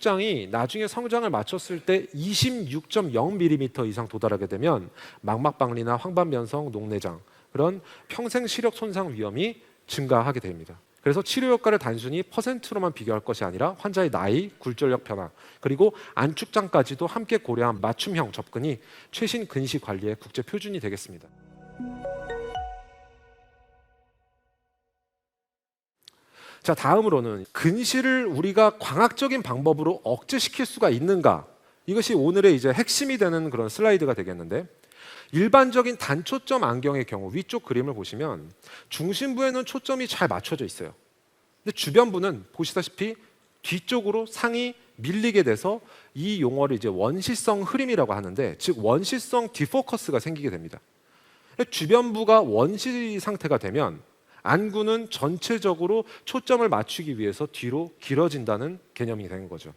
안축장이 나중에 성장을 마쳤을 때 26.0mm 이상 도달하게 되면 망막박리나 황반변성, 녹내장 그런 평생 시력 손상 위험이 증가하게 됩니다. 그래서 치료 효과를 단순히 퍼센트로만 비교할 것이 아니라 환자의 나이, 굴절력 변화, 그리고 안축장까지도 함께 고려한 맞춤형 접근이 최신 근시 관리의 국제 표준이 되겠습니다. 자, 다음으로는 근시를 우리가 광학적인 방법으로 억제시킬 수가 있는가? 이것이 오늘의 이제 핵심이 되는 그런 슬라이드가 되겠는데, 일반적인 단초점 안경의 경우 위쪽 그림을 보시면 중심부에는 초점이 잘 맞춰져 있어요. 근데 주변부는 보시다시피 뒤쪽으로 상이 밀리게 돼서 이 용어를 이제 원시성 흐림이라고 하는데, 즉 원시성 디포커스가 생기게 됩니다. 주변부가 원시 상태가 되면 안구는 전체적으로 초점을 맞추기 위해서 뒤로 길어진다는 개념이 되는 거죠.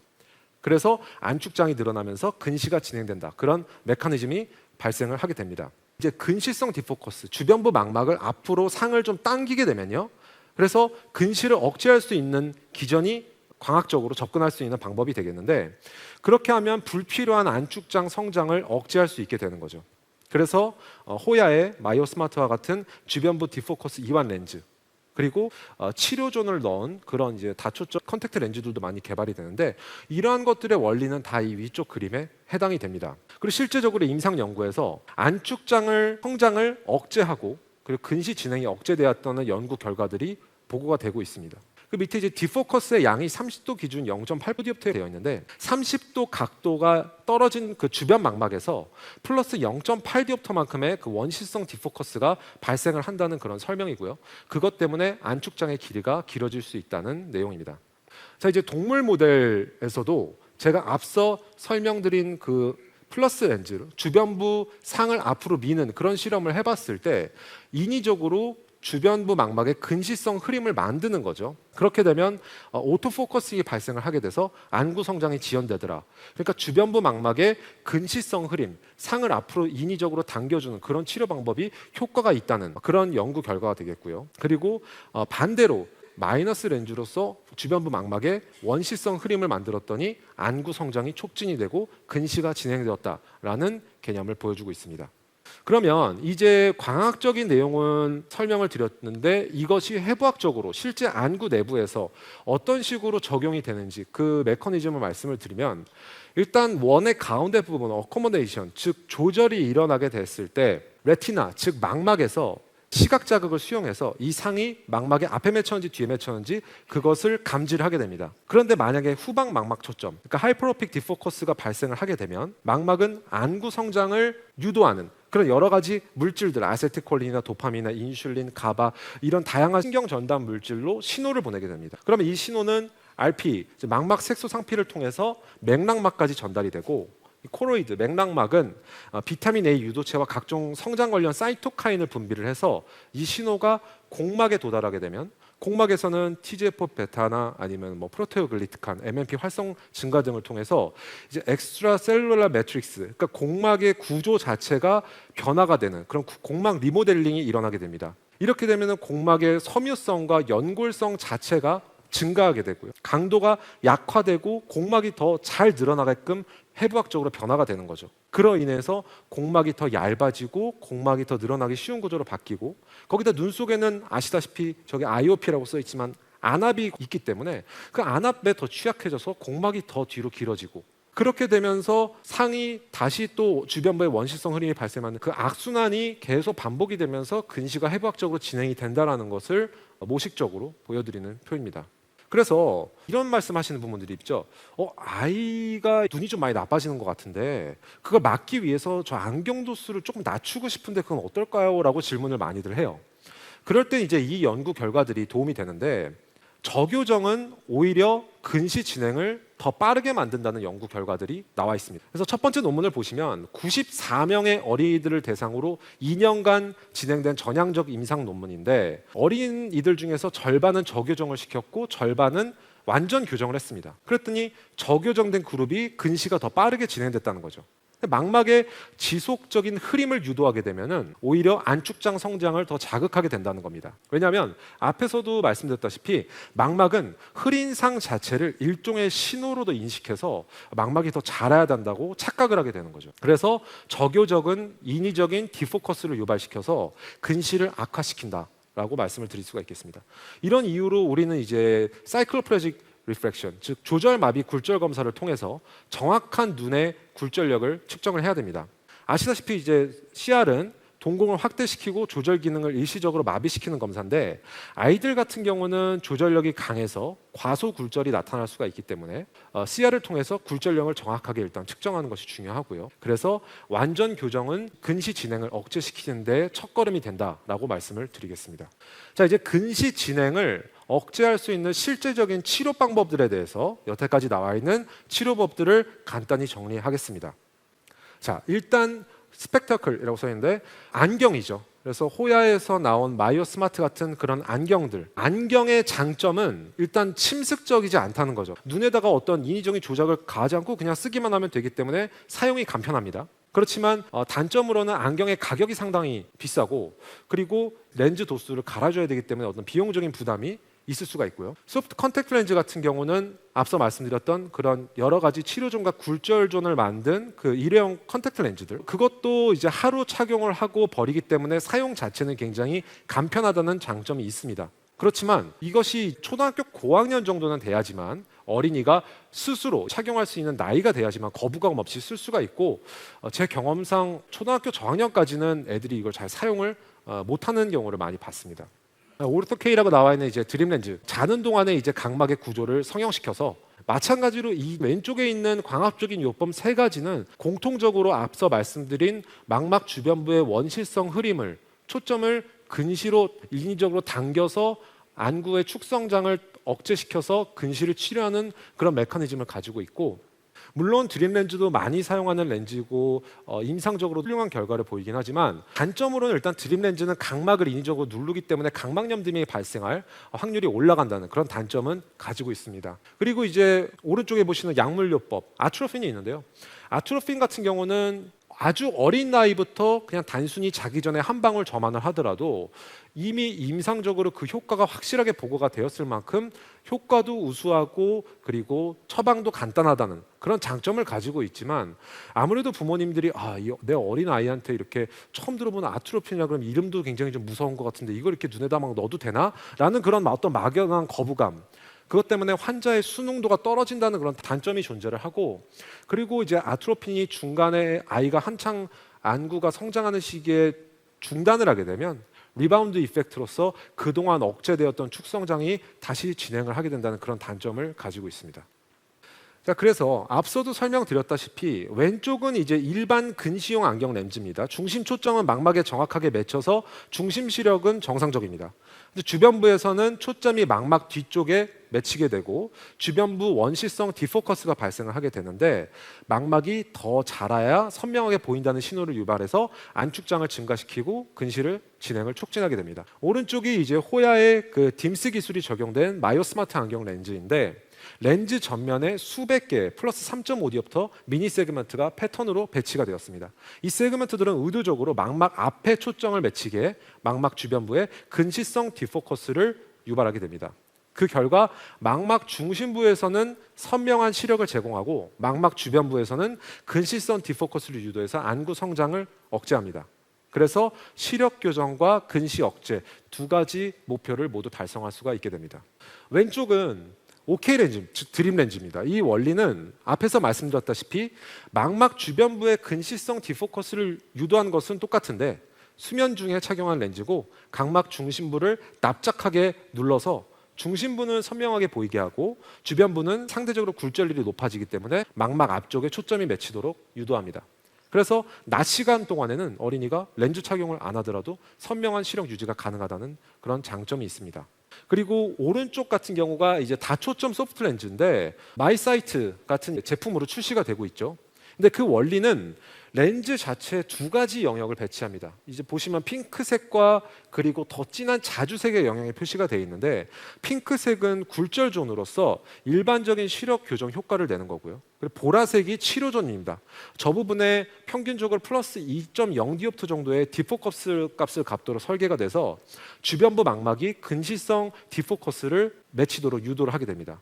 그래서 안축장이 늘어나면서 근시가 진행된다. 그런 메커니즘이 발생을 하게 됩니다. 이제 근시성 디포커스, 주변부 망막을 앞으로 상을 좀 당기게 되면요. 그래서 근시를 억제할 수 있는 기전이 광학적으로 접근할 수 있는 방법이 되겠는데, 그렇게 하면 불필요한 안축장 성장을 억제할 수 있게 되는 거죠. 그래서 호야의 마이오스마트와 같은 주변부 디포커스 이완 렌즈, 그리고 치료존을 넣은 그런 이제 다초점 컨택트 렌즈들도 많이 개발이 되는데, 이러한 것들의 원리는 다 이 위쪽 그림에 해당이 됩니다. 그리고 실제적으로 임상 연구에서 안축장을 성장을 억제하고 그리고 근시 진행이 억제되었다는 연구 결과들이 보고가 되고 있습니다. 그 밑에 이제 디포커스의 양이 30도 기준 0.8 디옵트에 되어 있는데, 30도 각도가 떨어진 그 주변 망막에서 플러스 0.8 디옵터만큼의 그 원시성 디포커스가 발생을 한다는 그런 설명이고요. 그것 때문에 안축장의 길이가 길어질 수 있다는 내용입니다. 자, 이제 동물 모델에서도 제가 앞서 설명드린 그 플러스 렌즈, 주변부 상을 앞으로 미는 그런 실험을 해봤을 때 인위적으로 주변부 망막의 근시성 흐림을 만드는 거죠. 그렇게 되면 오토포커싱이 발생을 하게 돼서 안구 성장이 지연되더라. 그러니까 주변부 망막의 근시성 흐림, 상을 앞으로 인위적으로 당겨주는 그런 치료 방법이 효과가 있다는 그런 연구 결과가 되겠고요. 그리고 반대로 마이너스 렌즈로서 주변부 망막의 원시성 흐림을 만들었더니 안구 성장이 촉진이 되고 근시가 진행되었다라는 개념을 보여주고 있습니다. 그러면 이제 광학적인 내용은 설명을 드렸는데, 이것이 해부학적으로 실제 안구 내부에서 어떤 식으로 적용이 되는지 그 메커니즘을 말씀을 드리면, 일단 원의 가운데 부분 어코모데이션, 즉 조절이 일어나게 됐을 때 레티나, 즉 망막에서 시각 자극을 수용해서 이 상이 망막의 앞에 맺혔는지 뒤에 맺혔는지 그것을 감지를 하게 됩니다. 그런데 만약에 후방 망막 초점, 그러니까 하이퍼로픽 디포커스가 발생을 하게 되면 망막은 안구 성장을 유도하는 그런 여러 가지 물질들, 아세틸콜린이나 도파민이나 인슐린, 가바 이런 다양한 신경 전달 물질로 신호를 보내게 됩니다. 그러면 이 신호는 RP, 망막 색소 상피를 통해서 맥락막까지 전달이 되고, 코로이드, 맥락막은 비타민 A 유도체와 각종 성장 관련 사이토카인을 분비를 해서 이 신호가 공막에 도달하게 되면 공막에서는 TGF-베타나 아니면 뭐 프로테오글리트칸, MMP 활성 증가 등을 통해서 이제 엑스트라 셀룰라 매트릭스, 그러니까 공막의 구조 자체가 변화가 되는 그런 공막 리모델링이 일어나게 됩니다. 이렇게 되면은 공막의 섬유성과 연골성 자체가 증가하게 되고요. 강도가 약화되고 공막이 더 잘 늘어나게끔 해부학적으로 변화가 되는 거죠. 그로 인해서 공막이 더 얇아지고 공막이 더 늘어나기 쉬운 구조로 바뀌고, 거기다 눈 속에는 아시다시피 저기 IOP라고 써 있지만 안압이 있기 때문에 그 안압에 더 취약해져서 공막이 더 뒤로 길어지고, 그렇게 되면서 상이 다시 또 주변부의 원시성 흐림이 발생하는 그 악순환이 계속 반복이 되면서 근시가 해부학적으로 진행이 된다는 것을 모식적으로 보여드리는 표입니다. 그래서 이런 말씀하시는 부분들이 있죠. 아이가 눈이 좀 많이 나빠지는 것 같은데 그걸 막기 위해서 저 안경 도수를 조금 낮추고 싶은데 그건 어떨까요? 라고 질문을 많이들 해요. 그럴 때 이제 이 연구 결과들이 도움이 되는데, 저교정은 오히려 근시 진행을 더 빠르게 만든다는 연구 결과들이 나와 있습니다. 그래서 첫 번째 논문을 보시면 94명의 어린이들을 대상으로 2년간 진행된 전향적 임상 논문인데, 어린이들 중에서 절반은 저교정을 시켰고 절반은 완전 교정을 했습니다. 그랬더니 저교정된 그룹이 근시가 더 빠르게 진행됐다는 거죠. 망막의 지속적인 흐림을 유도하게 되면은 오히려 안축장 성장을 더 자극하게 된다는 겁니다. 왜냐하면 앞에서도 말씀드렸다시피 망막은 흐린상 자체를 일종의 신호로도 인식해서 망막이 더 자라야 된다고 착각을 하게 되는 거죠. 그래서 저교적은 인위적인 디포커스를 유발시켜서 근시를 악화시킨다. 라고 말씀을 드릴 수가 있겠습니다. 이런 이유로 우리는 이제 사이클로프레직 리프렉션, 즉 조절마비 굴절 검사를 통해서 정확한 눈의 굴절력을 측정을 해야 됩니다. 아시다시피 이제 CR은 동공을 확대시키고 조절 기능을 일시적으로 마비시키는 검사인데 아이들 같은 경우는 조절력이 강해서 과소 굴절이 나타날 수가 있기 때문에 CR을 통해서 굴절력을 정확하게 일단 측정하는 것이 중요하고요. 그래서 완전 교정은 근시 진행을 억제시키는 데 첫걸음이 된다라고 말씀을 드리겠습니다. 자, 이제 근시 진행을 억제할 수 있는 실제적인 치료 방법들에 대해서 여태까지 나와 있는 치료법들을 간단히 정리하겠습니다. 자, 일단 스펙터클이라고 써 있는데 안경이죠. 그래서 호야에서 나온 마이오 스마트 같은 그런 안경들, 안경의 장점은 일단 침습적이지 않다는 거죠. 눈에다가 어떤 인위적인 조작을 가하지 않고 그냥 쓰기만 하면 되기 때문에 사용이 간편합니다. 그렇지만 단점으로는 안경의 가격이 상당히 비싸고 그리고 렌즈 도수를 갈아줘야 되기 때문에 어떤 비용적인 부담이 있을 수가 있고요. 소프트 컨택트 렌즈 같은 경우는 앞서 말씀드렸던 그런 여러 가지 치료존과 굴절존을 만든 그 일회용 컨택트 렌즈들, 그것도 이제 하루 착용을 하고 버리기 때문에 사용 자체는 굉장히 간편하다는 장점이 있습니다. 그렇지만 이것이 초등학교 고학년 정도는 돼야지만 어린이가 스스로 착용할 수 있는 나이가 돼야지만 거부감 없이 쓸 수가 있고 제 경험상 초등학교 저학년까지는 애들이 이걸 잘 사용을 못하는 경우를 많이 봤습니다. 오르토케이라고 나와 있는 이제 드림 렌즈, 자는 동안에 이제 각막의 구조를 성형시켜서 마찬가지로 이 왼쪽에 있는 광합적인 요법 세 가지는 공통적으로 앞서 말씀드린 망막 주변부의 원실성 흐림을 초점을 근시로 인위적으로 당겨서 안구의 축성장을 억제시켜서 근시를 치료하는 그런 메커니즘을 가지고 있고, 물론 드림 렌즈도 많이 사용하는 렌즈고 임상적으로 훌륭한 결과를 보이긴 하지만 단점으로는 일단 드림 렌즈는 각막을 인위적으로 누르기 때문에 각막염 등이 발생할 확률이 올라간다는 그런 단점은 가지고 있습니다. 그리고 이제 오른쪽에 보시는 약물요법 아트로핀이 있는데요. 아트로핀 같은 경우는 아주 어린 나이부터 그냥 단순히 자기 전에 한 방울 점안을 하더라도 이미 임상적으로 그 효과가 확실하게 보고가 되었을 만큼 효과도 우수하고 그리고 처방도 간단하다는 그런 장점을 가지고 있지만 아무래도 부모님들이 내 어린 아이한테 이렇게 처음 들어보는 아트로핀이라 그러면 이름도 굉장히 좀 무서운 것 같은데 이걸 이렇게 눈에다 막 넣어도 되나? 라는 그런 어떤 막연한 거부감, 그것 때문에 환자의 수능도가 떨어진다는 그런 단점이 존재를 하고, 그리고 이제 아트로핀이 중간에 아이가 한창 안구가 성장하는 시기에 중단을 하게 되면 리바운드 이펙트로서 그동안 억제되었던 축성장이 다시 진행을 하게 된다는 그런 단점을 가지고 있습니다. 자, 그래서 앞서도 설명드렸다시피 왼쪽은 이제 일반 근시용 안경 렌즈입니다. 중심 초점은 망막에 정확하게 맺혀서 중심 시력은 정상적입니다. 근데 주변부에서는 초점이 망막 뒤쪽에 맺히게 되고 주변부 원시성 디포커스가 발생을 하게 되는데 망막이 더 자라야 선명하게 보인다는 신호를 유발해서 안축장을 증가시키고 근시를 진행을 촉진하게 됩니다. 오른쪽이 이제 호야의 그 딤스 기술이 적용된 마이오 스마트 안경 렌즈인데 렌즈 전면에 수백 개 플러스 3.5D부터 미니 세그먼트가 패턴으로 배치가 되었습니다. 이 세그먼트들은 의도적으로 망막 앞에 초점을 맺히게 망막 주변부에 근시성 디포커스를 유발하게 됩니다. 그 결과 망막 중심부에서는 선명한 시력을 제공하고 망막 주변부에서는 근시성 디포커스를 유도해서 안구 성장을 억제합니다. 그래서 시력 교정과 근시 억제 두 가지 목표를 모두 달성할 수가 있게 됩니다. 왼쪽은 OK 렌즈, 즉 드림 렌즈입니다. 이 원리는 앞에서 말씀드렸다시피 망막 주변부의 근시성 디포커스를 유도한 것은 똑같은데 수면 중에 착용한 렌즈고 각막 중심부를 납작하게 눌러서 중심부는 선명하게 보이게 하고 주변부는 상대적으로 굴절률이 높아지기 때문에 망막 앞쪽에 초점이 맺히도록 유도합니다. 그래서 낮 시간 동안에는 어린이가 렌즈 착용을 안 하더라도 선명한 시력 유지가 가능하다는 그런 장점이 있습니다. 그리고 오른쪽 같은 경우가 이제 다초점 소프트 렌즈인데 마이사이트 같은 제품으로 출시가 되고 있죠. 근데 그 원리는 렌즈 자체에 두 가지 영역을 배치합니다. 이제 보시면 핑크색과 그리고 더 진한 자주색의 영역이 표시가 되어 있는데, 핑크색은 굴절존으로서 일반적인 시력 교정 효과를 내는 거고요. 그리고 보라색이 치료존입니다. 저 부분에 평균적으로 플러스 2.0 디옵트 정도의 디포커스 값을 갖도록 설계가 돼서 주변부 망막이 근시성 디포커스를 맺히도록 유도를 하게 됩니다.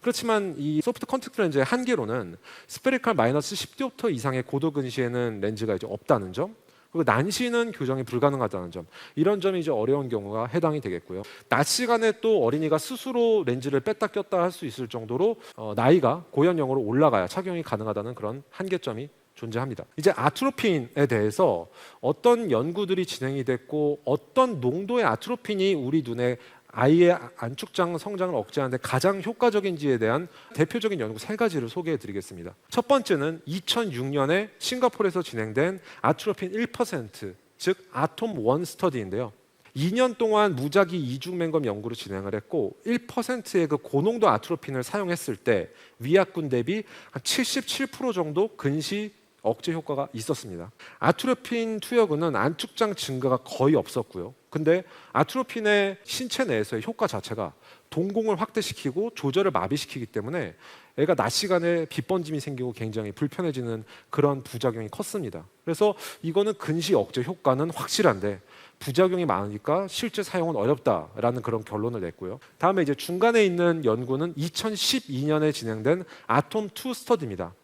그렇지만 이 소프트 컨택트 렌즈의 한계로는 스페리컬 마이너스 10디옵터 이상의 고도 근시에는 렌즈가 이제 없다는 점, 그리고 난시는 교정이 불가능하다는 점, 이런 점이 이제 어려운 경우가 해당이 되겠고요. 낮 시간에 또 어린이가 스스로 렌즈를 뺐다 꼈다 할 수 있을 정도로 나이가 고연령으로 올라가야 착용이 가능하다는 그런 한계점이 존재합니다. 이제 아트로핀에 대해서 어떤 연구들이 진행이 됐고 어떤 농도의 아트로핀이 우리 눈에 아이의 안축장 성장을 억제하는 데 가장 효과적인지에 대한 대표적인 연구 세 가지를 소개해 드리겠습니다. 첫 번째는 2006년에 싱가포르에서 진행된 아트로핀 1%, 즉 아톰 1 스터디인데요. 2년 동안 무작위 이중 맹검 연구를 진행을 했고 1%의 그 고농도 아트로핀을 사용했을 때 위약군 대비 한 77% 정도 근시 억제 효과가 있었습니다. 아트로핀 투여군은 안축장 증가가 거의 없었고요. 근데 아트로핀의 신체 내에서의 효과 자체가 동공을 확대시키고 조절을 마비시키기 때문에 애가 낮 시간에 빛번짐이 생기고 굉장히 불편해지는 그런 부작용이 컸습니다. 그래서 이거는 근시 억제 효과는 확실한데 부작용이 많으니까 실제 사용은 어렵다라는 그런 결론을 냈고요. 다음에 이제 중간에 있는 연구는 2012년에 진행된 아톰 2 스터디입니다.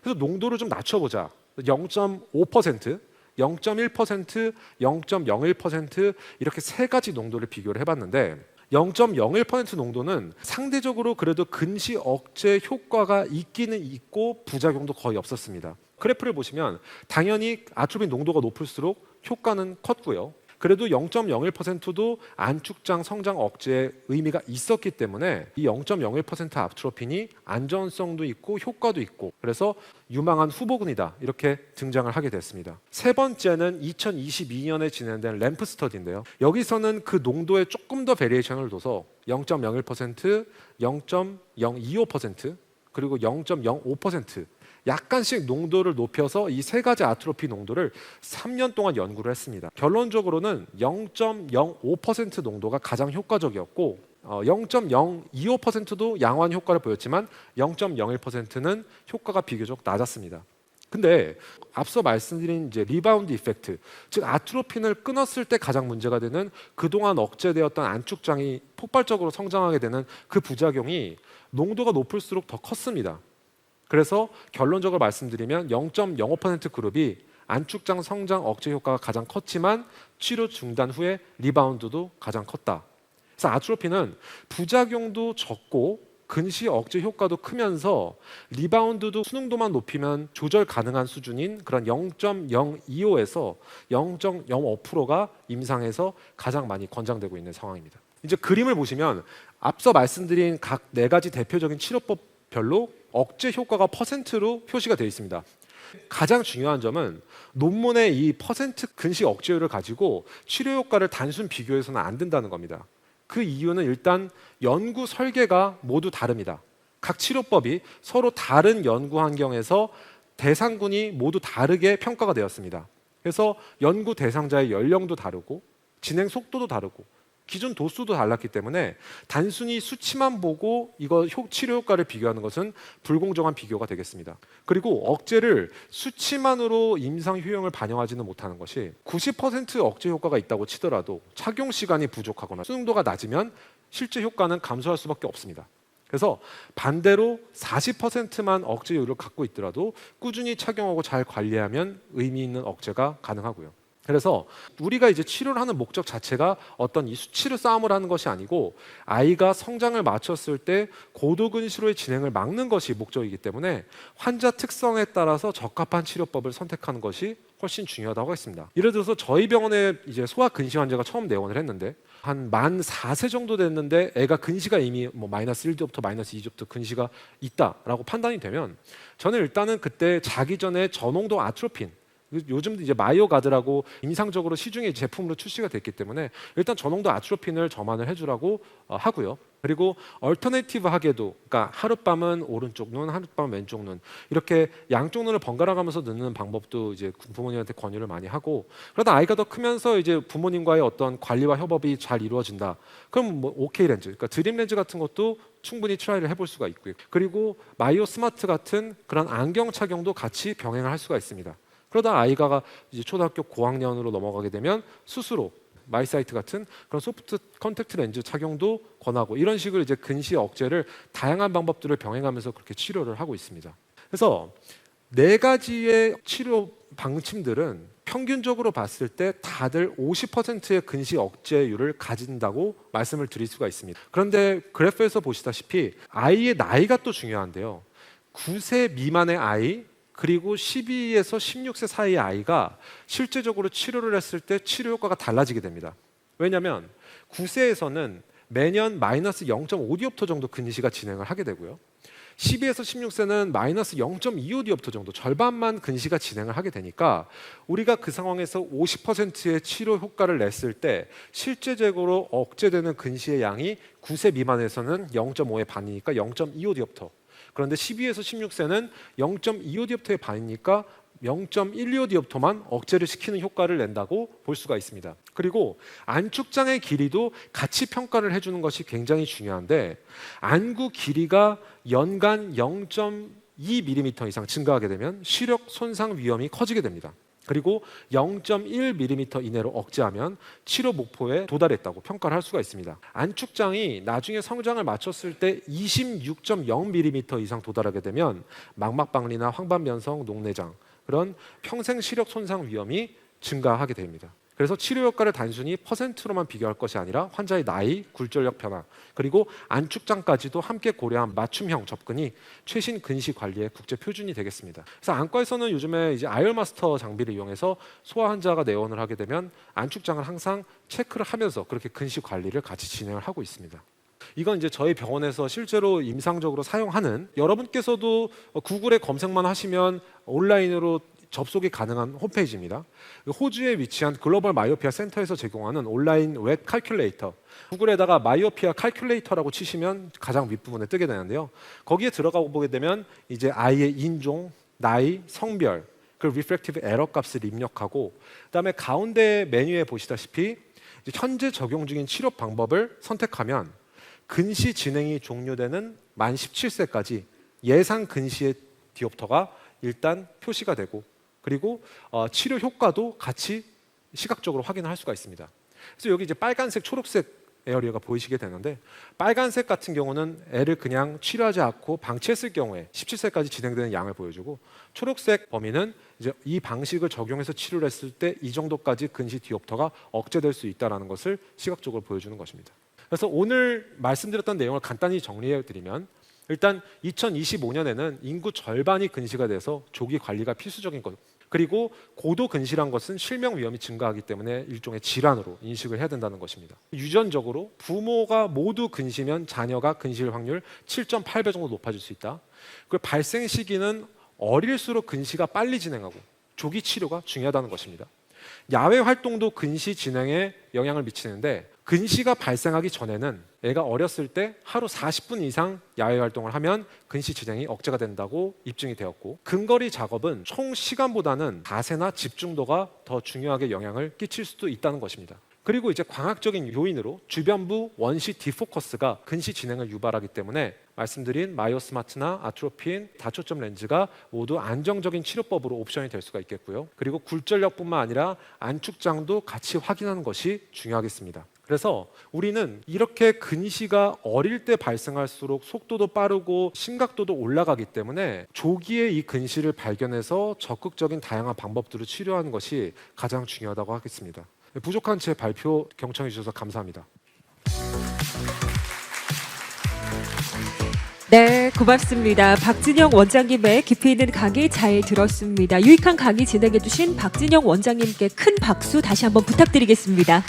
그래서 농도를 좀 낮춰보자. 0.5%, 0.1%, 0.01% 이렇게 세 가지 농도를 비교를 해봤는데 0.01% 농도는 상대적으로 그래도 근시 억제 효과가 있기는 있고 부작용도 거의 없었습니다. 그래프를 보시면 당연히 아트로핀 농도가 높을수록 효과는 컸고요. 그래도 0.01%도 안축장 성장 억제에 의미가 있었기 때문에 이 0.01% 아트로핀이 안전성도 있고 효과도 있고 그래서 유망한 후보군이다 이렇게 등장을 하게 됐습니다. 세 번째는 2022년에 진행된 램프 스터디인데요. 여기서는 그 농도에 조금 더 베리에이션을 둬서 0.01%, 0.025% 그리고 0.05% 약간씩 농도를 높여서 이 세 가지 아트로피 농도를 3년 동안 연구를 했습니다. 결론적으로는 0.05% 농도가 가장 효과적이었고 0.025%도 양호한 효과를 보였지만 0.01%는 효과가 비교적 낮았습니다. 근데 앞서 말씀드린 이제 리바운드 이펙트, 즉 아트로핀을 끊었을 때 가장 문제가 되는 그동안 억제되었던 안축장이 폭발적으로 성장하게 되는 그 부작용이 농도가 높을수록 더 컸습니다. 그래서 결론적으로 말씀드리면 0.05% 그룹이 안축장 성장 억제 효과가 가장 컸지만 치료 중단 후에 리바운드도 가장 컸다. 그래서 아트로핀은 부작용도 적고 근시 억제 효과도 크면서 리바운드도 수능도만 높이면 조절 가능한 수준인 그런 0.025에서 0.05%가 임상에서 가장 많이 권장되고 있는 상황입니다. 이제 그림을 보시면 앞서 말씀드린 각 네 가지 대표적인 치료법별로 억제 효과가 퍼센트로 표시가 되어 있습니다. 가장 중요한 점은 논문의 이 퍼센트 근시 억제율을 가지고 치료 효과를 단순 비교해서는 안 된다는 겁니다. 그 이유는 일단 연구 설계가 모두 다릅니다. 각 치료법이 서로 다른 연구 환경에서 대상군이 모두 다르게 평가가 되었습니다. 그래서 연구 대상자의 연령도 다르고 진행 속도도 다르고 기준 도수도 달랐기 때문에 단순히 수치만 보고 이거 치료 효과를 비교하는 것은 불공정한 비교가 되겠습니다. 그리고 억제를 수치만으로 임상 효용을 반영하지는 못하는 것이 90% 억제 효과가 있다고 치더라도 착용 시간이 부족하거나 수능도가 낮으면 실제 효과는 감소할 수밖에 없습니다. 그래서 반대로 40%만 억제율을 갖고 있더라도 꾸준히 착용하고 잘 관리하면 의미 있는 억제가 가능하고요. 그래서 우리가 이제 치료를 하는 목적 자체가 어떤 이 수치로 싸움을 하는 것이 아니고 아이가 성장을 마쳤을 때 고도근시로의 진행을 막는 것이 목적이기 때문에 환자 특성에 따라서 적합한 치료법을 선택하는 것이 훨씬 중요하다고 했습니다. 예를 들어서 저희 병원에 이제 소아 근시 환자가 처음 내원을 했는데 한 만 4세 정도 됐는데 애가 근시가 이미 뭐 마이너스 1디옵터, 마이너스 2디옵터 근시가 있다라고 판단이 되면 저는 일단은 그때 자기 전에 저농도 아트로핀 요즘 이제 마이오가드라고 임상적으로 시중에 제품으로 출시가 됐기 때문에 일단 저농도 아트로핀을 점안을 해주라고 하고요. 그리고 얼터네이티브하게도, 그러니까 하룻밤은 오른쪽 눈, 하룻밤은 왼쪽 눈, 이렇게 양쪽 눈을 번갈아 가면서 넣는 방법도 이제 부모님한테 권유를 많이 하고, 그러다 아이가 더 크면서 이제 부모님과의 어떤 관리와 협업이 잘 이루어진다. 그럼 뭐 OK 렌즈, 그러니까 드림 렌즈 같은 것도 충분히 트라이를 해볼 수가 있고요. 그리고 마이오 스마트 같은 그런 안경 착용도 같이 병행을 할 수가 있습니다. 그러다 아이가 이제 초등학교 고학년으로 넘어가게 되면 스스로 마이사이트 같은 그런 소프트 컨택트 렌즈 착용도 권하고, 이런 식으로 이제 근시 억제를 다양한 방법들을 병행하면서 그렇게 치료를 하고 있습니다. 그래서 4가지의 치료 방침들은 평균적으로 봤을 때 다들 50%의 근시 억제율을 가진다고 말씀을 드릴 수가 있습니다. 그런데 그래프에서 보시다시피 아이의 나이가 또 중요한데요. 9세 미만의 아이, 그리고 12에서 16세 사이의 아이가 실제적으로 치료를 했을 때 치료 효과가 달라지게 됩니다. 왜냐하면 9세에서는 매년 마이너스 0.5디옵터 정도 근시가 진행을 하게 되고요. 12에서 16세는 마이너스 0.25디옵터 정도, 절반만 근시가 진행을 하게 되니까 우리가 그 상황에서 50%의 치료 효과를 냈을 때 실제적으로 억제되는 근시의 양이 9세 미만에서는 0.5의 반이니까 0.25디옵터, 그런데 12에서 16세는 0.25디옵터의 반이니까 0.12디옵터만 억제를 시키는 효과를 낸다고 볼 수가 있습니다. 그리고 안축장의 길이도 같이 평가를 해주는 것이 굉장히 중요한데, 안구 길이가 연간 0.2mm 이상 증가하게 되면 시력 손상 위험이 커지게 됩니다. 그리고 0.1mm 이내로 억제하면 치료 목표에 도달했다고 평가를 할 수가 있습니다. 안축장이 나중에 성장을 마쳤을 때 26.0mm 이상 도달하게 되면 망막박리나 황반변성, 녹내장, 그런 평생 시력 손상 위험이 증가하게 됩니다. 그래서 치료 효과를 단순히 퍼센트로만 비교할 것이 아니라 환자의 나이, 굴절력 변화, 그리고 안축장까지도 함께 고려한 맞춤형 접근이 최신 근시 관리의 국제 표준이 되겠습니다. 그래서 안과에서는 요즘에 이제 아이얼마스터 장비를 이용해서 소아 환자가 내원을 하게 되면 안축장을 항상 체크를 하면서 그렇게 근시 관리를 같이 진행을 하고 있습니다. 이건 이제 저희 병원에서 실제로 임상적으로 사용하는, 여러분께서도 구글에 검색만 하시면 온라인으로 접속이 가능한 홈페이지입니다. 호주에 위치한 글로벌 마이오피아 센터에서 제공하는 온라인 웹 칼큘레이터, 구글에다가 마이오피아 칼큘레이터라고 치시면 가장 윗부분에 뜨게 되는데요. 거기에 들어가 보게 되면 이제 아이의 인종, 나이, 성별, 그리고 리프렉티브 에러 값을 입력하고, 그다음에 가운데 메뉴에 보시다시피 이제 현재 적용 중인 치료 방법을 선택하면 근시 진행이 종료되는 만 17세까지 예상 근시의 디옵터가 일단 표시가 되고, 그리고 치료 효과도 같이 시각적으로 확인을 할 수가 있습니다. 그래서 여기 이제 빨간색, 초록색 에어리어가 보이시게 되는데, 빨간색 같은 경우는 애를 그냥 치료하지 않고 방치했을 경우에 17세까지 진행되는 양을 보여주고, 초록색 범위는 이제 이 방식을 적용해서 치료를 했을 때 이 정도까지 근시 디옵터가 억제될 수 있다는 것을 시각적으로 보여주는 것입니다. 그래서 오늘 말씀드렸던 내용을 간단히 정리해 드리면, 일단 2025년에는 인구 절반이 근시가 돼서 조기 관리가 필수적인 것, 그리고 고도 근시란 것은 실명 위험이 증가하기 때문에 일종의 질환으로 인식을 해야 된다는 것입니다. 유전적으로 부모가 모두 근시면 자녀가 근시일 확률 7.8배 정도 높아질 수 있다. 그리고 발생 시기는 어릴수록 근시가 빨리 진행하고 조기 치료가 중요하다는 것입니다. 야외 활동도 근시 진행에 영향을 미치는데, 근시가 발생하기 전에는 애가 어렸을 때 하루 40분 이상 야외 활동을 하면 근시 진행이 억제가 된다고 입증이 되었고, 근거리 작업은 총 시간보다는 자세나 집중도가 더 중요하게 영향을 끼칠 수도 있다는 것입니다. 그리고 이제 광학적인 요인으로 주변부 원시 디포커스가 근시 진행을 유발하기 때문에 말씀드린 마이오 스마트나 아트로핀, 다초점 렌즈가 모두 안정적인 치료법으로 옵션이 될 수가 있겠고요. 그리고 굴절력뿐만 아니라 안축장도 같이 확인하는 것이 중요하겠습니다. 그래서 우리는 이렇게 근시가 어릴 때 발생할수록 속도도 빠르고 심각도도 올라가기 때문에 조기에 이 근시를 발견해서 적극적인 다양한 방법들을 치료하는 것이 가장 중요하다고 하겠습니다. 부족한 제 발표 경청해 주셔서 감사합니다. 네, 고맙습니다. 박진영 원장님의 깊이 있는 강의 잘 들었습니다. 유익한 강의 진행해 주신 박진영 원장님께 큰 박수 다시 한번 부탁드리겠습니다.